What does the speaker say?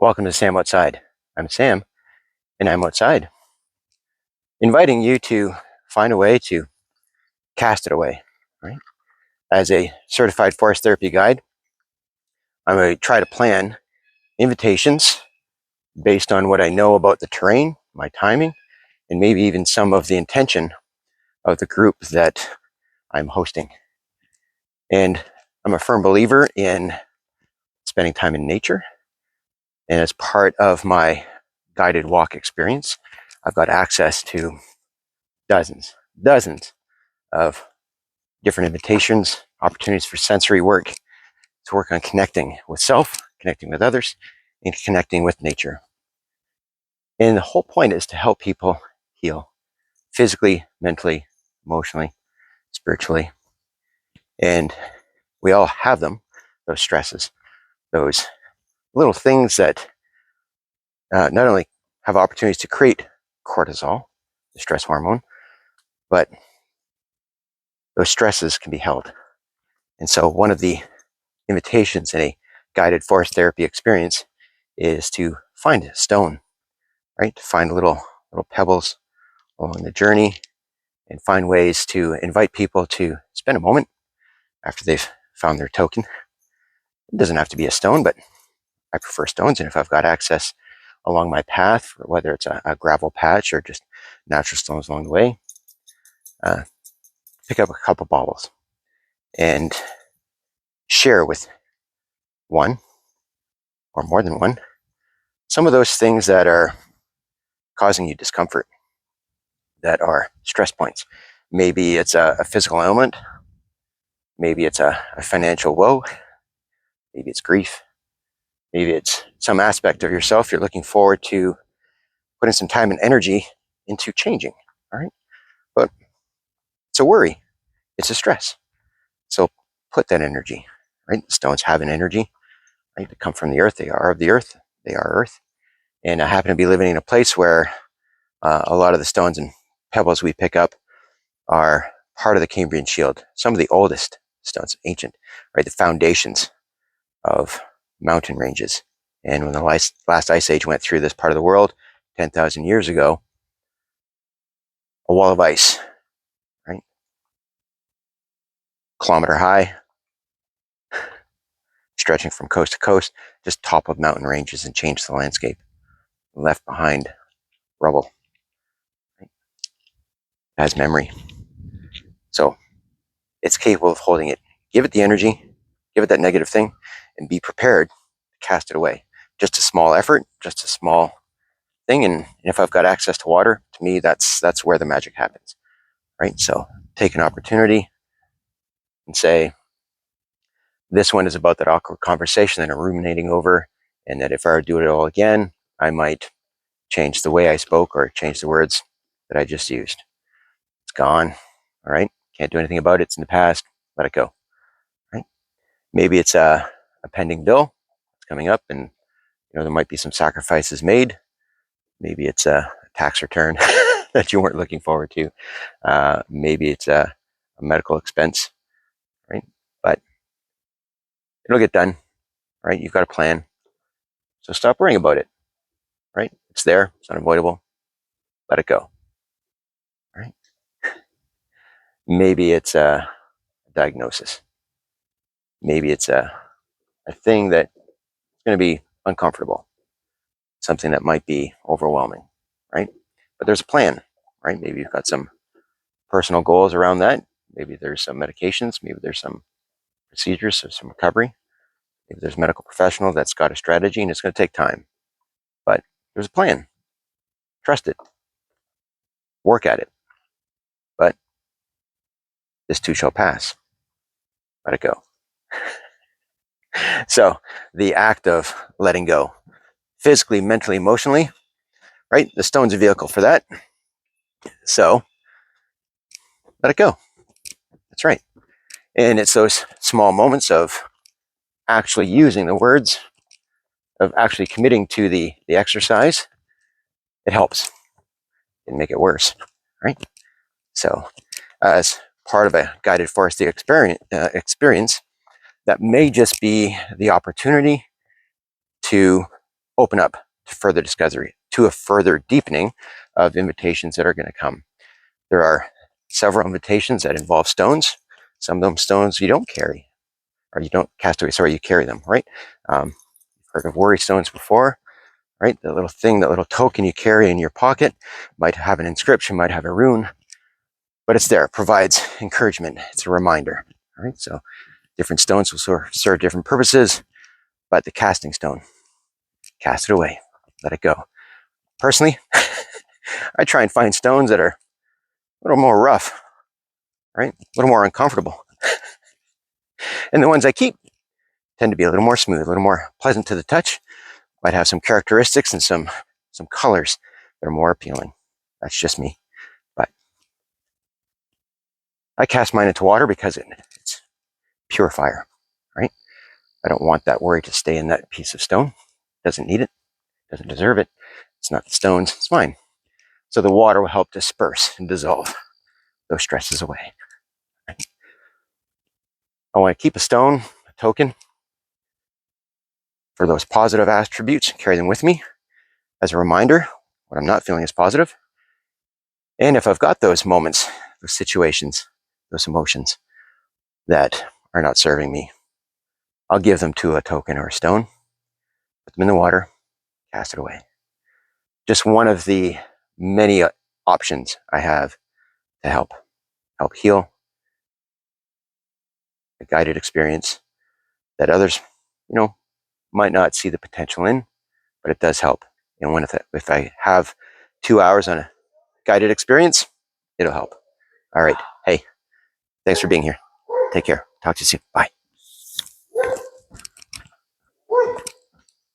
Welcome to Sam Outside. I'm Sam, and I'm outside, inviting you to find a way to cast it away, right? As a certified forest therapy guide, I'm going to try to plan invitations based on what I know about the terrain, my timing, and maybe even some of the intention of the group that I'm hosting. And I'm a firm believer in spending time in nature. And as part of my guided walk experience, I've got access to dozens of different invitations, opportunities for sensory work, to work on connecting with self, connecting with others, and connecting with nature. And the whole point is to help people heal physically, mentally, emotionally, spiritually. And we all have them, those stresses, those little things that not only have opportunities to create cortisol, the stress hormone, but those stresses can be held. And so one of the invitations in a guided forest therapy experience is to find a stone, right? To find little pebbles along the journey and find ways to invite people to spend a moment after they've found their token. It doesn't have to be a stone, but I prefer stones. And if I've got access along my path, whether it's a gravel patch or just natural stones along the way, pick up a couple baubles and share with one or more than one some of those things that are causing you discomfort, that are stress points. Maybe it's a physical ailment. Maybe it's a financial woe. Maybe it's grief. Maybe it's some aspect of yourself you're looking forward to putting some time and energy into changing. All right. But it's a worry. It's a stress. So put that energy, right? Stones have an energy, right? They come from the earth. They are of the earth. They are earth. And I happen to be living in a place where a lot of the stones and pebbles we pick up are part of the Cambrian shield. Some of the oldest stones, ancient, right? The foundations of mountain ranges. And when the last ice age went through this part of the world 10,000 years ago, a wall of ice, right? Kilometer high, stretching from coast to coast, just toppled mountain ranges and changed the landscape, left behind rubble. Right? It has memory. So it's capable of holding it. Give it the energy, give it that negative thing, and be prepared to cast it away. Just a small effort, just a small thing. And if I've got access to water, to me, that's where the magic happens, right? So take an opportunity and say, this one is about that awkward conversation that I'm ruminating over, and that if I were to do it all again, I might change the way I spoke or change the words that I just used. It's gone, all right? Can't do anything about it. It's in the past. Let it go, right? Maybe it's a pending bill. It's coming up, and there might be some sacrifices made. Maybe it's a tax return that you weren't looking forward to. Maybe it's a medical expense, right? But it'll get done, right? You've got a plan. So stop worrying about it, right? It's there. It's unavoidable. Let it go, right? Maybe it's a diagnosis. Maybe it's a thing that's going to be uncomfortable, something that might be overwhelming, right? But there's a plan, right? Maybe you've got some personal goals around that. Maybe there's some medications. Maybe there's some procedures, so some recovery. Maybe there's a medical professional that's got a strategy, and it's going to take time. But there's a plan. Trust it. Work at it. But this too shall pass. Let it go. So the act of letting go, physically, mentally, emotionally, right? The stone's a vehicle for that. So let it go. That's right. And it's those small moments of actually using the words, of actually committing to the exercise. It helps. It can make it worse, right? So as part of a guided forestry experience, that may just be the opportunity to open up to further discovery, to a further deepening of invitations that are going to come. There are several invitations that involve stones. Some of them stones you don't carry, or you don't cast away, sorry, you carry them, right? You've heard of worry stones before, right? The little thing, that little token you carry in your pocket might have an inscription, might have a rune, but it's there. It provides encouragement. It's a reminder, right? So different stones will serve different purposes, but the casting stone, cast it away, let it go. Personally, I try and find stones that are a little more rough, right? A little more uncomfortable. And the ones I keep tend to be a little more smooth, a little more pleasant to the touch, might have some characteristics and some colors that are more appealing. That's just me. But I cast mine into water because it's pure fire, right? I don't want that worry to stay in that piece of stone. Doesn't need it, doesn't deserve it. It's not the stones, it's mine. So the water will help disperse and dissolve those stresses away. Right? I want to keep a stone, a token, for those positive attributes, carry them with me as a reminder when I'm not feeling as positive. And if I've got those moments, those situations, those emotions that are not serving me, I'll give them to a token or a stone, put them in the water, cast it away. Just one of the many options I have to help heal a guided experience that others, might not see the potential in, but it does help. And if I have 2 hours on a guided experience, it'll help. All right. Hey, thanks for being here. Take care. Talk to you soon. Bye.